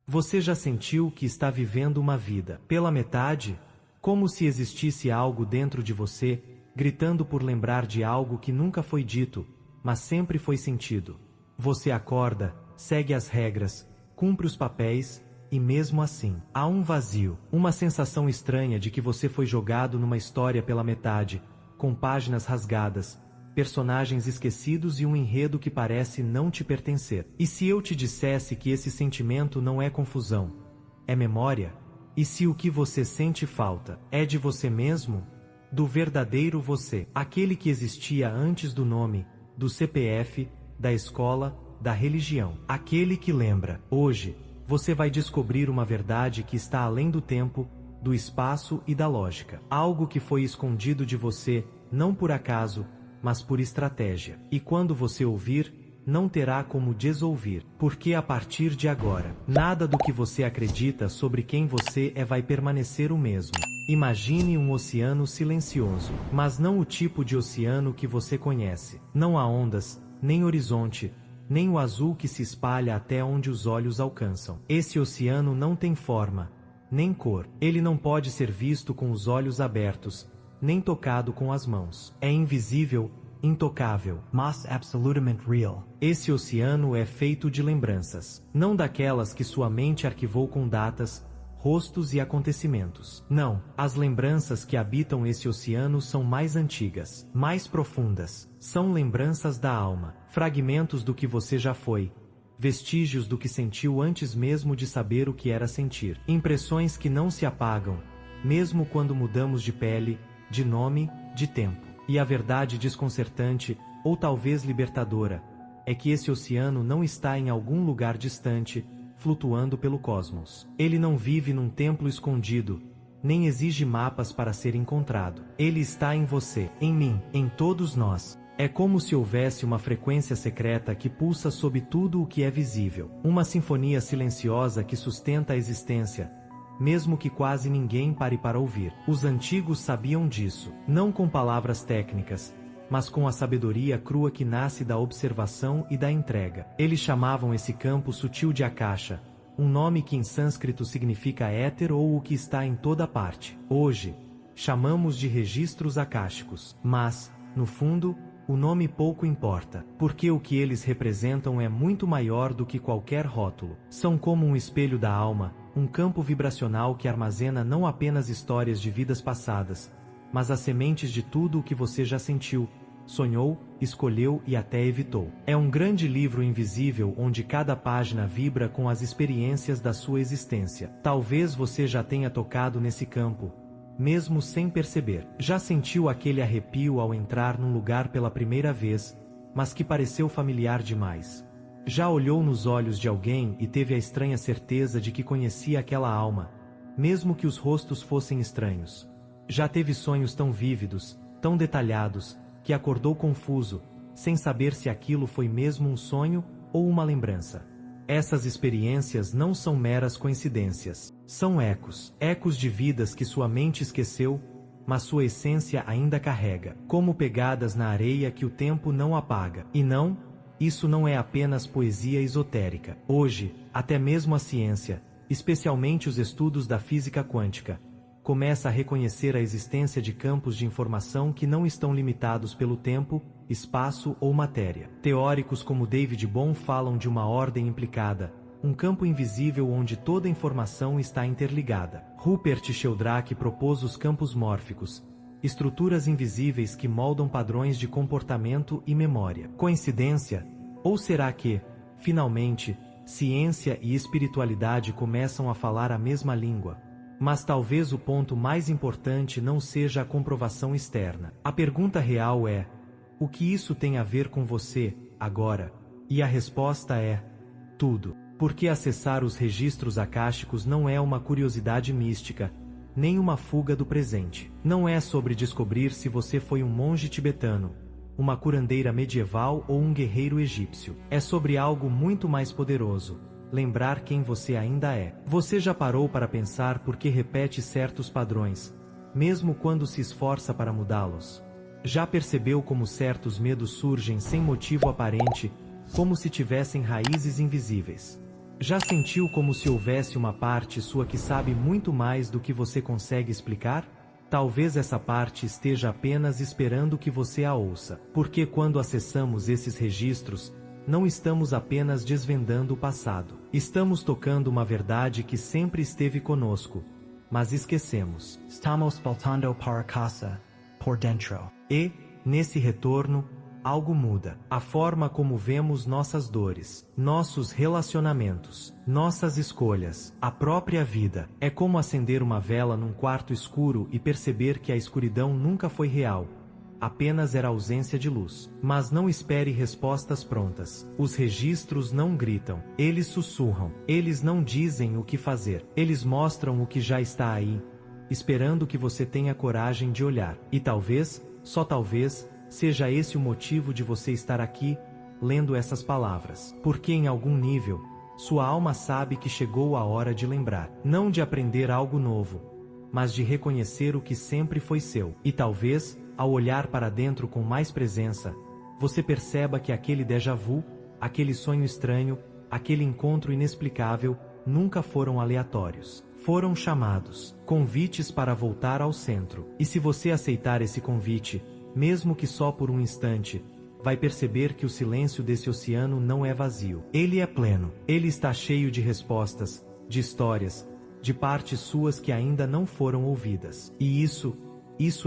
Você já sentiu que está vivendo uma vida pela metade? Como se existisse algo dentro de você, gritando por lembrar de algo que nunca foi dito, mas sempre foi sentido. Você acorda, segue as regras, cumpre os papéis, e mesmo assim, há um vazio, uma sensação estranha de que você foi jogado numa história pela metade, com páginas rasgadas, personagens esquecidos e um enredo que parece não te pertencer. E se eu te dissesse que esse sentimento não é confusão, é memória? E se o que você sente falta é de você mesmo? Do verdadeiro você, aquele que existia antes do nome, do CPF, da escola, da religião, aquele que lembra. Hoje, você vai descobrir uma verdade que está além do tempo, do espaço e da lógica. Algo que foi escondido de você, não por acaso, mas por estratégia. E quando você ouvir, não terá como desouvir, porque a partir de agora, nada do que você acredita sobre quem você é vai permanecer o mesmo. Imagine um oceano silencioso, mas não o tipo de oceano que você conhece. Não há ondas, nem horizonte, nem o azul que se espalha até onde os olhos alcançam. Esse oceano não tem forma, nem cor. Ele não pode ser visto com os olhos abertos, nem tocado com as mãos. É invisível, intocável, mas absolutamente real. Esse oceano é feito de lembranças, não daquelas que sua mente arquivou com datas, rostos e acontecimentos. Não, as lembranças que habitam esse oceano são mais antigas, mais profundas. São lembranças da alma, fragmentos do que você já foi, vestígios do que sentiu antes mesmo de saber o que era sentir. Impressões que não se apagam, mesmo quando mudamos de pele, de nome, de tempo. E a verdade desconcertante, ou talvez libertadora, é que esse oceano não está em algum lugar distante, flutuando pelo cosmos. Ele não vive num templo escondido, nem exige mapas para ser encontrado. Ele está em você, em mim, em todos nós. É como se houvesse uma frequência secreta que pulsa sob tudo o que é visível. Uma sinfonia silenciosa que sustenta a existência, mesmo que quase ninguém pare para ouvir. Os antigos sabiam disso, não com palavras técnicas, mas com a sabedoria crua que nasce da observação e da entrega. Eles chamavam esse campo sutil de Akasha, um nome que em sânscrito significa éter ou o que está em toda parte. Hoje, chamamos de registros akáshicos, mas, no fundo, o nome pouco importa, porque o que eles representam é muito maior do que qualquer rótulo. São como um espelho da alma, um campo vibracional que armazena não apenas histórias de vidas passadas, mas as sementes de tudo o que você já sentiu, sonhou, escolheu e até evitou. É um grande livro invisível onde cada página vibra com as experiências da sua existência. Talvez você já tenha tocado nesse campo, mesmo sem perceber. Já sentiu aquele arrepio ao entrar num lugar pela primeira vez, mas que pareceu familiar demais. Já olhou nos olhos de alguém e teve a estranha certeza de que conhecia aquela alma, mesmo que os rostos fossem estranhos. Já teve sonhos tão vívidos, tão detalhados, que acordou confuso, sem saber se aquilo foi mesmo um sonho ou uma lembrança. Essas experiências não são meras coincidências. São ecos, ecos de vidas que sua mente esqueceu, mas sua essência ainda carrega, como pegadas na areia que o tempo não apaga. E não, isso não é apenas poesia esotérica. Hoje, até mesmo a ciência, especialmente os estudos da física quântica, começa a reconhecer a existência de campos de informação que não estão limitados pelo tempo, espaço ou matéria. Teóricos como David Bohm falam de uma ordem implicada, um campo invisível onde toda informação está interligada. Rupert Sheldrake propôs os campos mórficos, estruturas invisíveis que moldam padrões de comportamento e memória. Coincidência? Ou será que, finalmente, ciência e espiritualidade começam a falar a mesma língua? Mas talvez o ponto mais importante não seja a comprovação externa. A pergunta real é: o que isso tem a ver com você, agora? E a resposta é: tudo. Porque acessar os registros akáshicos não é uma curiosidade mística, nem uma fuga do presente. Não é sobre descobrir se você foi um monge tibetano, uma curandeira medieval ou um guerreiro egípcio. É sobre algo muito mais poderoso: lembrar quem você ainda é. Você já parou para pensar por que repete certos padrões, mesmo quando se esforça para mudá-los? Já percebeu como certos medos surgem sem motivo aparente, como se tivessem raízes invisíveis? Já sentiu como se houvesse uma parte sua que sabe muito mais do que você consegue explicar? Talvez essa parte esteja apenas esperando que você a ouça, porque quando acessamos esses registros, não estamos apenas desvendando o passado. Estamos tocando uma verdade que sempre esteve conosco, mas esquecemos. Estamos voltando para casa, por dentro. E, nesse retorno, algo muda. A forma como vemos nossas dores, nossos relacionamentos, nossas escolhas, a própria vida. É como acender uma vela num quarto escuro e perceber que a escuridão nunca foi real. Apenas era ausência de luz. Mas não espere respostas prontas. Os registros não gritam. Eles sussurram. Eles não dizem o que fazer. Eles mostram o que já está aí, esperando que você tenha coragem de olhar. E talvez, só talvez, seja esse o motivo de você estar aqui, lendo essas palavras. Porque em algum nível, sua alma sabe que chegou a hora de lembrar. Não de aprender algo novo, mas de reconhecer o que sempre foi seu. E talvez, ao olhar para dentro com mais presença, você perceba que aquele déjà vu, aquele sonho estranho, aquele encontro inexplicável, nunca foram aleatórios. Foram chamados, convites para voltar ao centro. E se você aceitar esse convite, mesmo que só por um instante, vai perceber que o silêncio desse oceano não é vazio. Ele é pleno. Ele está cheio de respostas, de histórias, de partes suas que ainda não foram ouvidas. E isso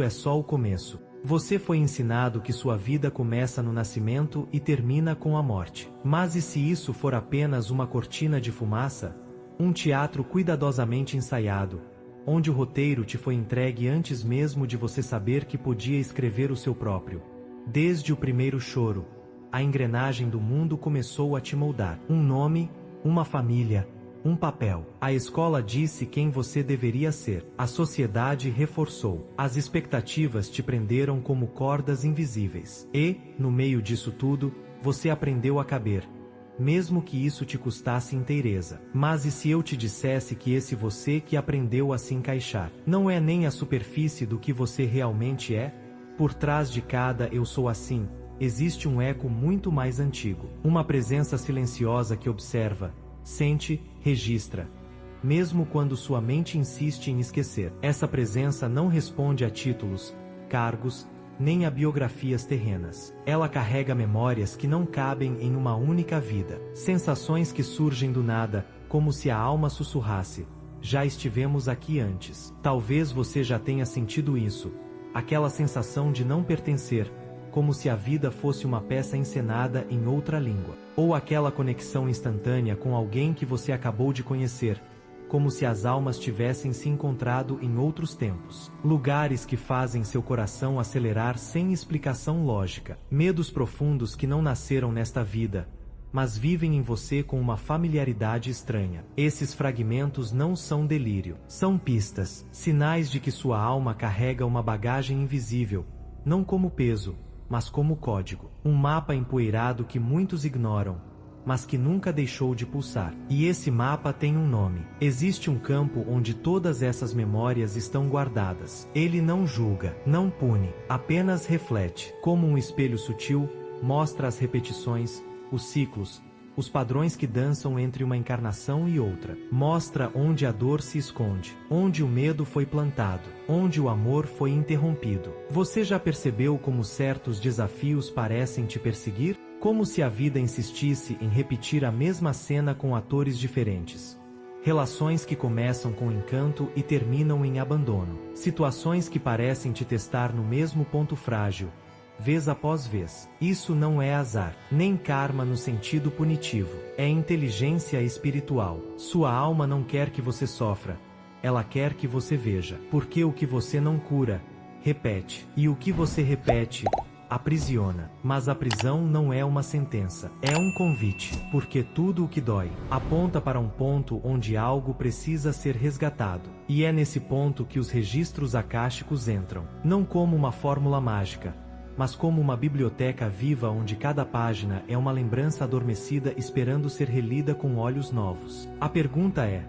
é só o começo. Você foi ensinado que sua vida começa no nascimento e termina com a morte. Mas e se isso for apenas uma cortina de fumaça? Um teatro cuidadosamente ensaiado, onde o roteiro te foi entregue antes mesmo de você saber que podia escrever o seu próprio. Desde o primeiro choro, a engrenagem do mundo começou a te moldar. Um nome, uma família, um papel. A escola disse quem você deveria ser. A sociedade reforçou. As expectativas te prenderam como cordas invisíveis. E, no meio disso tudo, você aprendeu a caber, mesmo que isso te custasse inteireza. Mas e se eu te dissesse que esse você que aprendeu a se encaixar, não é nem a superfície do que você realmente é? Por trás de cada "eu sou assim", existe um eco muito mais antigo. Uma presença silenciosa que observa, sente, registra. Mesmo quando sua mente insiste em esquecer. Essa presença não responde a títulos, cargos, nem a biografias terrenas. Ela carrega memórias que não cabem em uma única vida. Sensações que surgem do nada, como se a alma sussurrasse: já estivemos aqui antes. Talvez você já tenha sentido isso. Aquela sensação de não pertencer, como se a vida fosse uma peça encenada em outra língua. Ou aquela conexão instantânea com alguém que você acabou de conhecer, como se as almas tivessem se encontrado em outros tempos. Lugares que fazem seu coração acelerar sem explicação lógica. Medos profundos que não nasceram nesta vida, mas vivem em você com uma familiaridade estranha. Esses fragmentos não são delírio. São pistas, sinais de que sua alma carrega uma bagagem invisível, não como peso, mas como código. Um mapa empoeirado que muitos ignoram, mas que nunca deixou de pulsar. E esse mapa tem um nome. Existe um campo onde todas essas memórias estão guardadas. Ele não julga, não pune, apenas reflete. Como um espelho sutil, mostra as repetições, os ciclos, os padrões que dançam entre uma encarnação e outra. Mostra onde a dor se esconde, onde o medo foi plantado, onde o amor foi interrompido. Você já percebeu como certos desafios parecem te perseguir? Como se a vida insistisse em repetir a mesma cena com atores diferentes. Relações que começam com encanto e terminam em abandono. Situações que parecem te testar no mesmo ponto frágil, vez após vez. Isso não é azar, nem karma no sentido punitivo. É inteligência espiritual. Sua alma não quer que você sofra. Ela quer que você veja. Porque o que você não cura, repete. E o que você repete, aprisiona. Mas a prisão não é uma sentença, é um convite. Porque tudo o que dói aponta para um ponto onde algo precisa ser resgatado. E é nesse ponto que os registros akáshicos entram. Não como uma fórmula mágica, mas como uma biblioteca viva onde cada página é uma lembrança adormecida esperando ser relida com olhos novos. A pergunta é: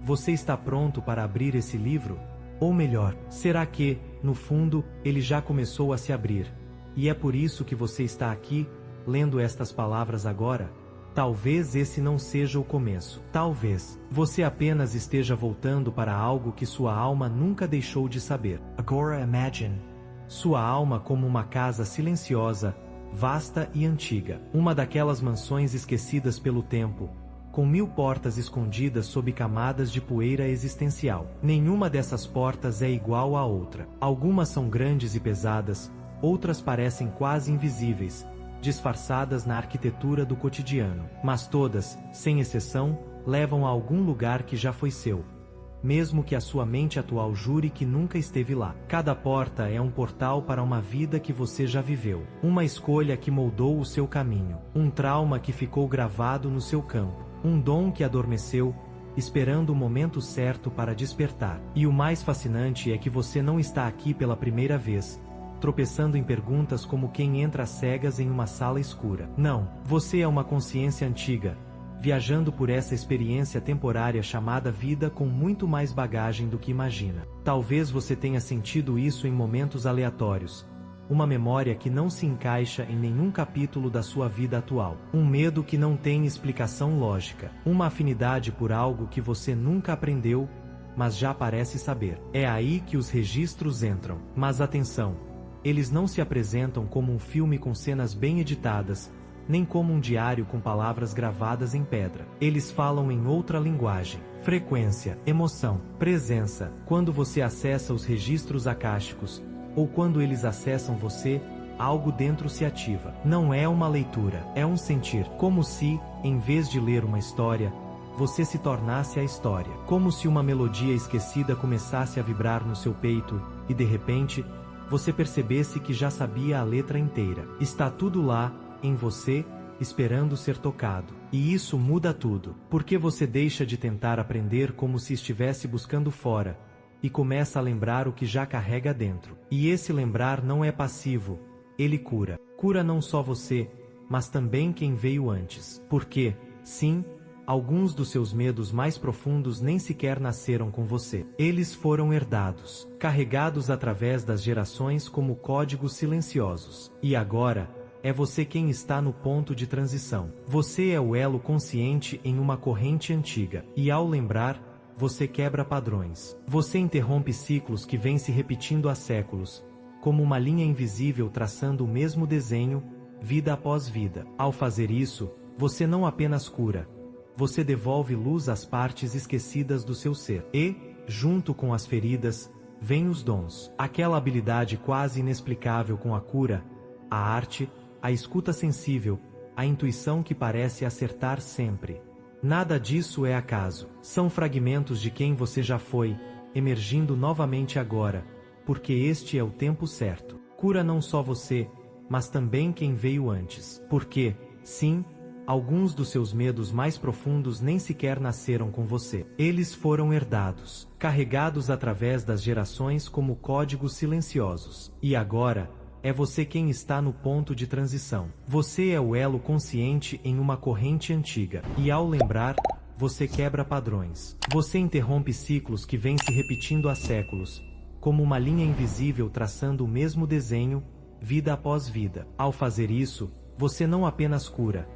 você está pronto para abrir esse livro? Ou melhor, será que, no fundo, ele já começou a se abrir? E é por isso que você está aqui, lendo estas palavras agora? Talvez esse não seja o começo. Talvez você apenas esteja voltando para algo que sua alma nunca deixou de saber. Agora imagine Sua alma como uma casa silenciosa, vasta e antiga. Uma daquelas mansões esquecidas pelo tempo, com 1000 portas escondidas sob camadas de poeira existencial. Nenhuma dessas portas é igual à outra. Algumas são grandes e pesadas, outras parecem quase invisíveis, disfarçadas na arquitetura do cotidiano. Mas todas, sem exceção, levam a algum lugar que já foi seu, mesmo que a sua mente atual jure que nunca esteve lá. Cada porta é um portal para uma vida que você já viveu, uma escolha que moldou o seu caminho, um trauma que ficou gravado no seu campo, um dom que adormeceu, esperando o momento certo para despertar. E o mais fascinante é que você não está aqui pela primeira vez, tropeçando em perguntas como quem entra às cegas em uma sala escura. Não, você é uma consciência antiga, viajando por essa experiência temporária chamada vida com muito mais bagagem do que imagina. Talvez você tenha sentido isso em momentos aleatórios, uma memória que não se encaixa em nenhum capítulo da sua vida atual, um medo que não tem explicação lógica, uma afinidade por algo que você nunca aprendeu, mas já parece saber. É aí que os registros entram. Mas atenção! Eles não se apresentam como um filme com cenas bem editadas, nem como um diário com palavras gravadas em pedra. Eles falam em outra linguagem. Frequência, emoção, presença. Quando você acessa os registros acásticos, ou quando eles acessam você, algo dentro se ativa. Não é uma leitura, é um sentir. Como se, em vez de ler uma história, você se tornasse a história. Como se uma melodia esquecida começasse a vibrar no seu peito, e de repente, você percebesse que já sabia a letra inteira. Está tudo lá, em você, esperando ser tocado. E isso muda tudo, porque você deixa de tentar aprender como se estivesse buscando fora, e começa a lembrar o que já carrega dentro. E esse lembrar não é passivo, ele cura. Cura não só você, mas também quem veio antes. Porque, sim, alguns dos seus medos mais profundos nem sequer nasceram com você. Eles foram herdados, carregados através das gerações como códigos silenciosos. E agora, é você quem está no ponto de transição. Você é o elo consciente em uma corrente antiga. E ao lembrar, você quebra padrões. Você interrompe ciclos que vêm se repetindo há séculos, como uma linha invisível traçando o mesmo desenho, vida após vida. Ao fazer isso, você não apenas cura, você devolve luz às partes esquecidas do seu ser. E, junto com as feridas, vêm os dons. Aquela habilidade quase inexplicável com a cura, a arte, a escuta sensível, a intuição que parece acertar sempre. Nada disso é acaso. São fragmentos de quem você já foi, emergindo novamente agora, porque este é o tempo certo. Cura não só você, mas também quem veio antes. Porque, sim, alguns dos seus medos mais profundos nem sequer nasceram com você. Eles foram herdados, carregados através das gerações como códigos silenciosos. E agora, é você quem está no ponto de transição. Você é o elo consciente em uma corrente antiga. E ao lembrar, você quebra padrões. Você interrompe ciclos que vêm se repetindo há séculos, como uma linha invisível traçando o mesmo desenho, vida após vida. Ao fazer isso, você não apenas cura,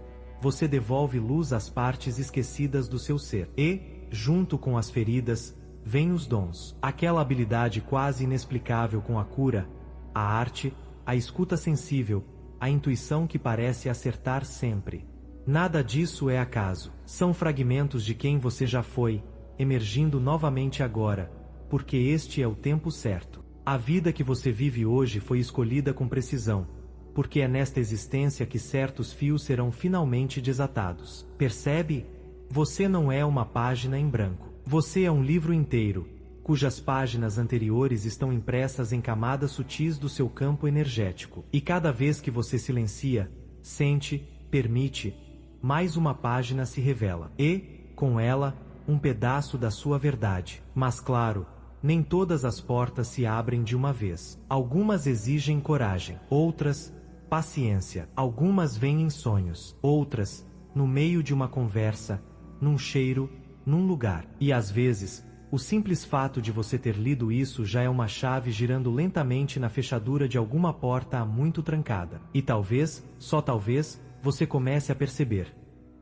você devolve luz às partes esquecidas do seu ser. E, junto com as feridas, vêm os dons. Aquela habilidade quase inexplicável com a cura, a arte, a escuta sensível, a intuição que parece acertar sempre. Nada disso é acaso. São fragmentos de quem você já foi, emergindo novamente agora, porque este é o tempo certo. A vida que você vive hoje foi escolhida com precisão, porque é nesta existência que certos fios serão finalmente desatados. Percebe? Você não é uma página em branco. Você é um livro inteiro, cujas páginas anteriores estão impressas em camadas sutis do seu campo energético. E cada vez que você silencia, sente, permite, mais uma página se revela. E, com ela, um pedaço da sua verdade. Mas claro, nem todas as portas se abrem de uma vez. Algumas exigem coragem, outras, paciência. Algumas vêm em sonhos, outras, no meio de uma conversa, num cheiro, num lugar. E às vezes, o simples fato de você ter lido isso já é uma chave girando lentamente na fechadura de alguma porta há muito trancada. E talvez, só talvez, você comece a perceber.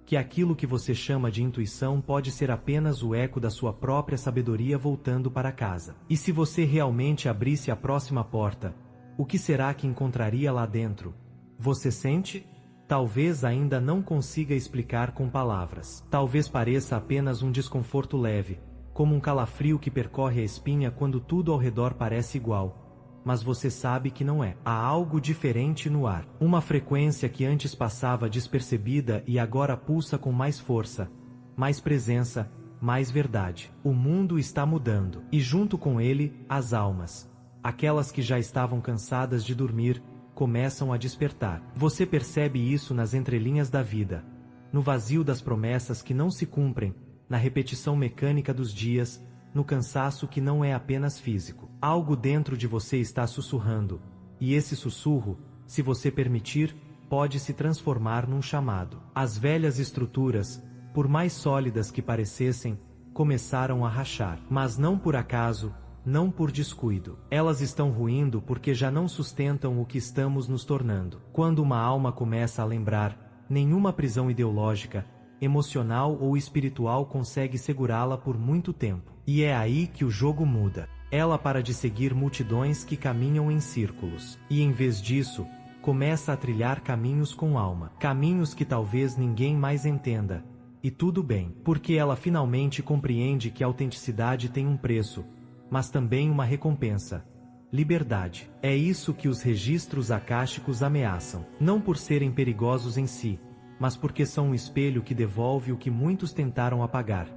que aquilo que você chama de intuição pode ser apenas o eco da sua própria sabedoria voltando para casa. E se você realmente abrisse a próxima porta, o que será que encontraria lá dentro? Você sente? Talvez ainda não consiga explicar com palavras. Talvez pareça apenas um desconforto leve, como um calafrio que percorre a espinha quando tudo ao redor parece igual. Mas você sabe que não é. Há algo diferente no ar. Uma frequência que antes passava despercebida e agora pulsa com mais força, mais presença, mais verdade. O mundo está mudando. E junto com ele, as almas, aquelas que já estavam cansadas de dormir, começam a despertar. Você percebe isso nas entrelinhas da vida, no vazio das promessas que não se cumprem, na repetição mecânica dos dias, no cansaço que não é apenas físico. Algo dentro de você está sussurrando, e esse sussurro, se você permitir, pode se transformar num chamado. As velhas estruturas, por mais sólidas que parecessem, começaram a rachar. Mas não por acaso, não por descuido. Elas estão ruindo porque já não sustentam o que estamos nos tornando. Quando uma alma começa a lembrar, nenhuma prisão ideológica, emocional ou espiritual consegue segurá-la por muito tempo. E é aí que o jogo muda. Ela para de seguir multidões que caminham em círculos. E em vez disso, começa a trilhar caminhos com alma. Caminhos que talvez ninguém mais entenda. E tudo bem, porque ela finalmente compreende que a autenticidade tem um preço, mas também uma recompensa. Liberdade. É isso que os registros akáshicos ameaçam. Não por serem perigosos em si, mas porque são um espelho que devolve o que muitos tentaram apagar.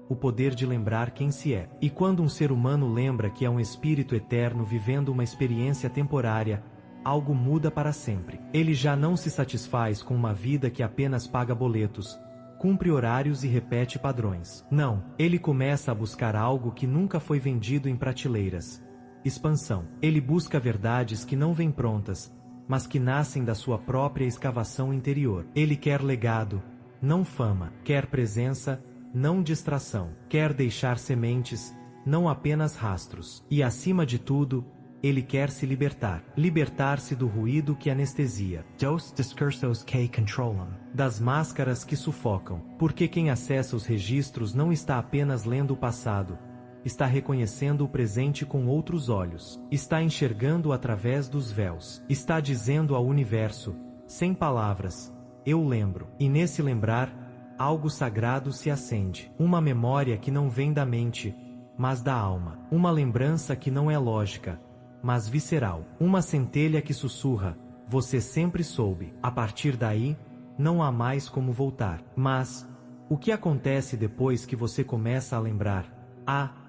O poder de lembrar quem se é. E quando um ser humano lembra que é um espírito eterno vivendo uma experiência temporária, algo muda para sempre. Ele já não se satisfaz com uma vida que apenas paga boletos, cumpre horários e repete padrões. Não, ele começa a buscar algo que nunca foi vendido em prateleiras. Expansão. Ele busca verdades que não vêm prontas, mas que nascem da sua própria escavação interior. Ele quer legado, não fama. Quer presença, não distração. Quer deixar sementes, não apenas rastros. E acima de tudo, ele quer se libertar. Libertar-se do ruído que anestesia. Dos discursos que controlam. Das máscaras que sufocam. Porque quem acessa os registros não está apenas lendo o passado, está reconhecendo o presente com outros olhos. Está enxergando através dos véus. Está dizendo ao universo, sem palavras, eu lembro. E nesse lembrar, algo sagrado se acende. Uma memória que não vem da mente, mas da alma. Uma lembrança que não é lógica, mas visceral. Uma centelha que sussurra, você sempre soube. A partir daí, não há mais como voltar. Mas, o que acontece depois que você começa a lembrar?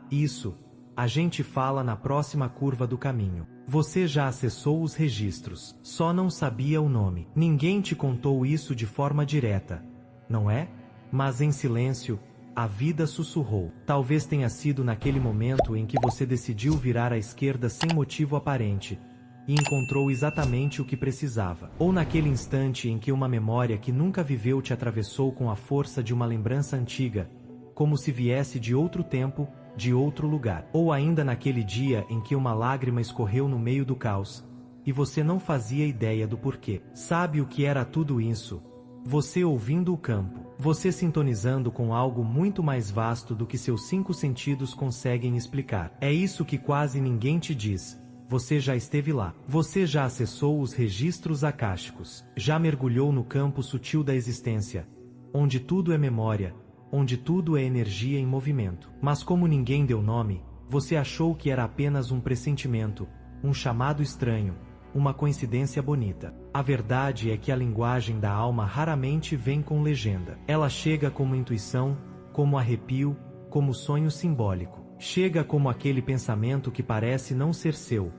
Isso, a gente fala na próxima curva do caminho. Você já acessou os registros, só não sabia o nome. Ninguém te contou isso de forma direta, não é? Mas em silêncio, a vida sussurrou. Talvez tenha sido naquele momento em que você decidiu virar à esquerda sem motivo aparente, e encontrou exatamente o que precisava. Ou naquele instante em que uma memória que nunca viveu te atravessou com a força de uma lembrança antiga, como se viesse de outro tempo, de outro lugar. Ou ainda naquele dia em que uma lágrima escorreu no meio do caos, e você não fazia ideia do porquê. Sabe o que era tudo isso? Você ouvindo o campo. Você sintonizando com algo muito mais vasto do que seus 5 sentidos conseguem explicar. É isso que quase ninguém te diz. Você já esteve lá. Você já acessou os registros akáshicos. Já mergulhou no campo sutil da existência, onde tudo é memória, onde tudo é energia em movimento. Mas como ninguém deu nome, você achou que era apenas um pressentimento, um chamado estranho, uma coincidência bonita. A verdade é que a linguagem da alma raramente vem com legenda. Ela chega como intuição, como arrepio, como sonho simbólico. Chega como aquele pensamento que parece não ser seu,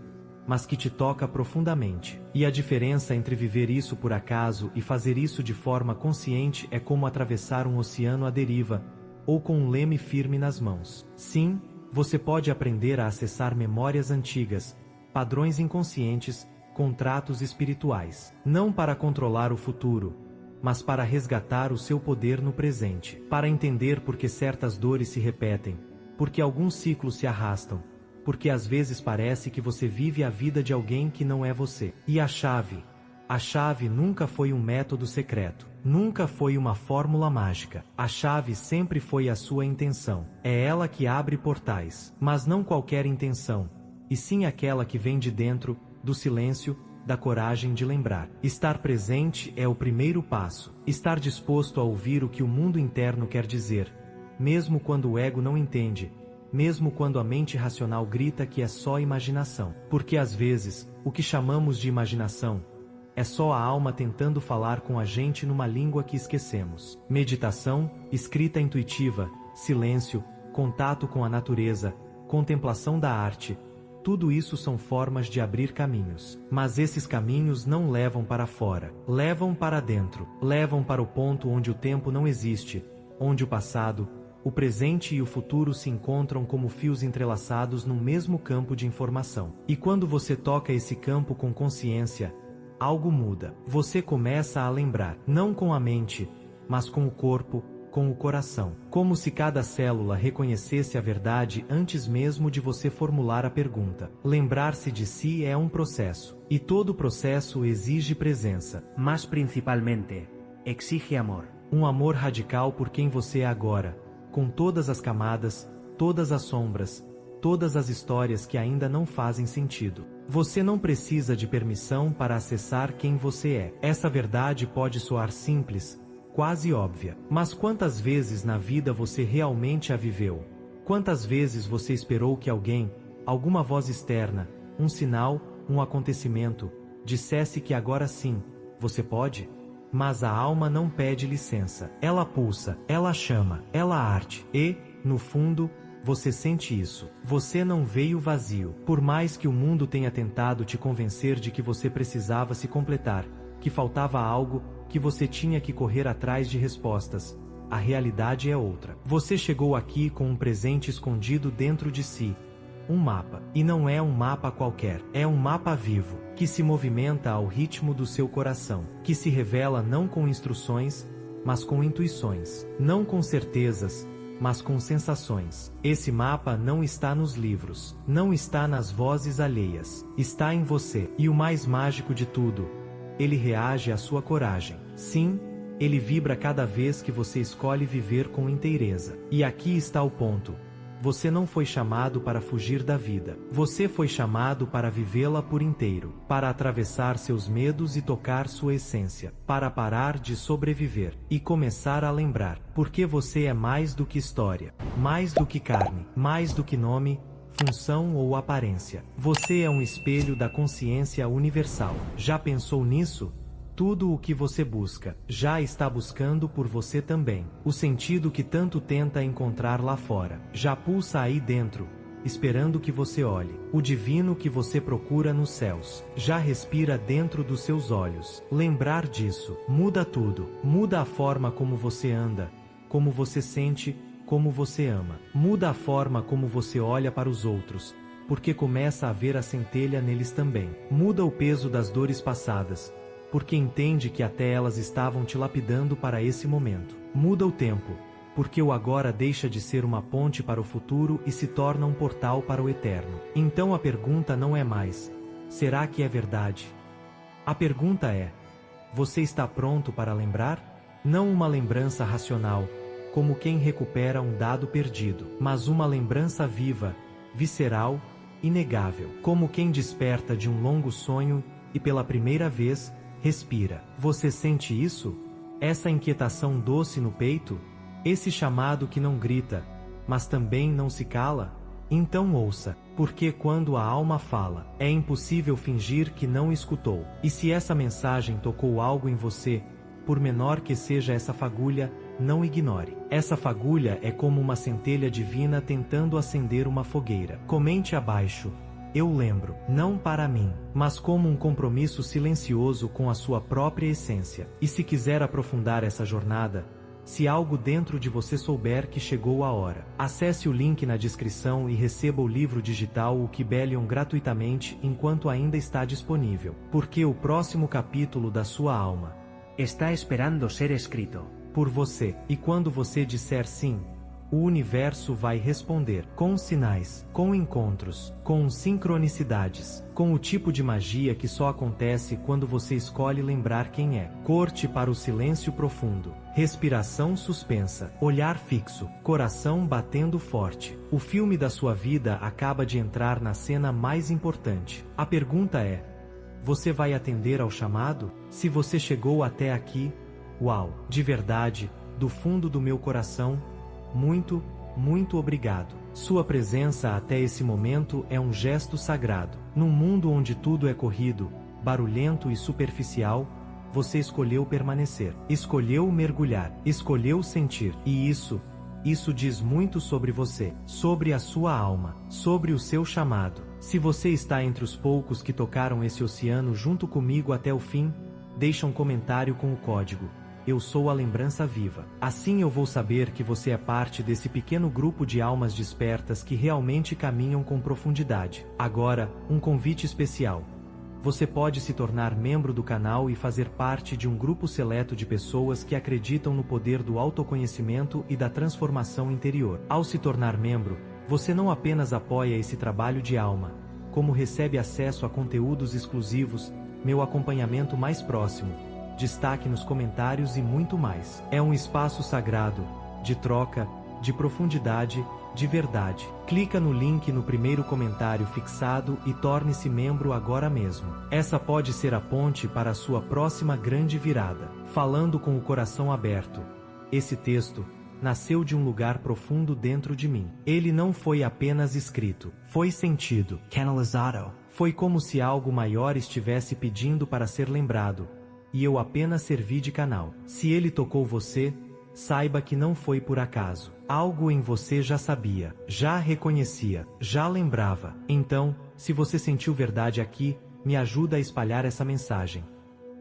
mas que te toca profundamente. E a diferença entre viver isso por acaso e fazer isso de forma consciente é como atravessar um oceano à deriva, ou com um leme firme nas mãos. Sim, você pode aprender a acessar memórias antigas, padrões inconscientes, contratos espirituais. Não para controlar o futuro, mas para resgatar o seu poder no presente. Para entender por que certas dores se repetem, porque alguns ciclos se arrastam, porque às vezes parece que você vive a vida de alguém que não é você. E a chave, A chave nunca foi um método secreto. Nunca foi uma fórmula mágica. A chave sempre foi a sua intenção. É ela que abre portais. Mas não qualquer intenção, e sim aquela que vem de dentro, do silêncio, da coragem de lembrar. Estar presente é o primeiro passo. Estar disposto a ouvir o que o mundo interno quer dizer, mesmo quando o ego não entende, mesmo quando a mente racional grita que é só imaginação. Porque às vezes, o que chamamos de imaginação é só a alma tentando falar com a gente numa língua que esquecemos. Meditação, escrita intuitiva, silêncio, contato com a natureza, contemplação da arte, tudo isso são formas de abrir caminhos. Mas esses caminhos não levam para fora, levam para dentro, levam para o ponto onde o tempo não existe, onde o passado, o presente e o futuro se encontram como fios entrelaçados num mesmo campo de informação. E quando você toca esse campo com consciência, algo muda. Você começa a lembrar, não com a mente, mas com o corpo, com o coração. Como se cada célula reconhecesse a verdade antes mesmo de você formular a pergunta. Lembrar-se de si é um processo, e todo processo exige presença. Mas principalmente, exige amor. Um amor radical por quem você é agora, com todas as camadas, todas as sombras, todas as histórias que ainda não fazem sentido. Você não precisa de permissão para acessar quem você é. Essa verdade pode soar simples, quase óbvia. Mas quantas vezes na vida você realmente a viveu? Quantas vezes você esperou que alguém, alguma voz externa, um sinal, um acontecimento, dissesse que agora sim, você pode? Mas a alma não pede licença. Ela pulsa, ela chama, ela arte. E, no fundo, você sente isso. Você não veio vazio. Por mais que o mundo tenha tentado te convencer de que você precisava se completar, que faltava algo, que você tinha que correr atrás de respostas, a realidade é outra. Você chegou aqui com um presente escondido dentro de si. Um mapa. E não é um mapa qualquer. É um mapa vivo, que se movimenta ao ritmo do seu coração, que se revela não com instruções, mas com intuições. Não com certezas, mas com sensações. Esse mapa não está nos livros, não está nas vozes alheias, está em você. E o mais mágico de tudo, ele reage à sua coragem. Sim, ele vibra cada vez que você escolhe viver com inteireza. E aqui está o ponto. Você não foi chamado para fugir da vida. Você foi chamado para vivê-la por inteiro, para atravessar seus medos e tocar sua essência, para parar de sobreviver e começar a lembrar, porque você é mais do que história, mais do que carne, mais do que nome, função ou aparência. Você é um espelho da consciência universal. Já pensou nisso? Tudo o que você busca, já está buscando por você também. O sentido que tanto tenta encontrar lá fora, já pulsa aí dentro, esperando que você olhe. O divino que você procura nos céus, já respira dentro dos seus olhos. Lembrar disso, muda tudo. Muda a forma como você anda, como você sente, como você ama. Muda a forma como você olha para os outros, porque começa a ver a centelha neles também. Muda o peso das dores passadas, porque entende que até elas estavam te lapidando para esse momento. Muda o tempo, porque o agora deixa de ser uma ponte para o futuro e se torna um portal para o eterno. Então a pergunta não é mais, será que é verdade? A pergunta é, você está pronto para lembrar? Não uma lembrança racional, como quem recupera um dado perdido, mas uma lembrança viva, visceral, inegável, como quem desperta de um longo sonho e pela primeira vez, respira. Você sente isso? Essa inquietação doce no peito? Esse chamado que não grita, mas também não se cala? Então ouça, porque quando a alma fala, é impossível fingir que não escutou. E se essa mensagem tocou algo em você, por menor que seja essa fagulha, não ignore. Essa fagulha é como uma centelha divina tentando acender uma fogueira. Comente abaixo. Eu lembro, não para mim, mas como um compromisso silencioso com a sua própria essência. E se quiser aprofundar essa jornada, se algo dentro de você souber que chegou a hora, acesse o link na descrição e receba o livro digital O Kybalion gratuitamente enquanto ainda está disponível, porque o próximo capítulo da sua alma está esperando ser escrito por você. E quando você disser sim, O universo vai responder com sinais, com encontros, com sincronicidades, com o tipo de magia que só acontece quando você escolhe lembrar quem é. Corte para o silêncio profundo, respiração suspensa, olhar fixo, coração batendo forte. O filme da sua vida acaba de entrar na cena mais importante. A pergunta é: você vai atender ao chamado? Se você chegou até aqui, uau, de verdade, do fundo do meu coração, muito, muito obrigado. Sua presença até esse momento é um gesto sagrado. Num mundo onde tudo é corrido, barulhento e superficial, você escolheu permanecer, escolheu mergulhar, escolheu sentir. E isso diz muito sobre você, sobre a sua alma, sobre o seu chamado. Se você está entre os poucos que tocaram esse oceano junto comigo até o fim, deixa um comentário com o código "Eu sou a lembrança viva". Assim eu vou saber que você é parte desse pequeno grupo de almas despertas que realmente caminham com profundidade. Agora, um convite especial. Você pode se tornar membro do canal e fazer parte de um grupo seleto de pessoas que acreditam no poder do autoconhecimento e da transformação interior. Ao se tornar membro, você não apenas apoia esse trabalho de alma, como recebe acesso a conteúdos exclusivos, meu acompanhamento mais próximo, destaque nos comentários e muito mais. É um espaço sagrado, de troca, de profundidade, de verdade. Clica no link no primeiro comentário fixado e torne-se membro agora mesmo. Essa pode ser a ponte para a sua próxima grande virada. Falando com o coração aberto. Esse texto nasceu de um lugar profundo dentro de mim. Ele não foi apenas escrito, foi sentido, Canalizado. Foi como se algo maior estivesse pedindo para ser lembrado, e eu apenas servi de canal. Se ele tocou você, saiba que não foi por acaso. Algo em você já sabia, já reconhecia, já lembrava. Então, se você sentiu verdade aqui, me ajuda a espalhar essa mensagem.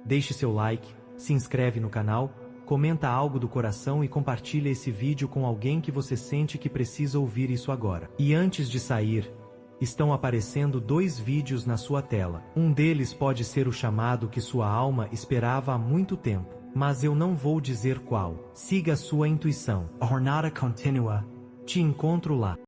Deixe seu like, se inscreve no canal, comenta algo do coração e compartilha esse vídeo com alguém que você sente que precisa ouvir isso agora. E antes de sair, estão aparecendo 2 vídeos na sua tela. Um deles pode ser o chamado que sua alma esperava há muito tempo, mas eu não vou dizer qual. Siga sua intuição. A jornada continua. Te encontro lá.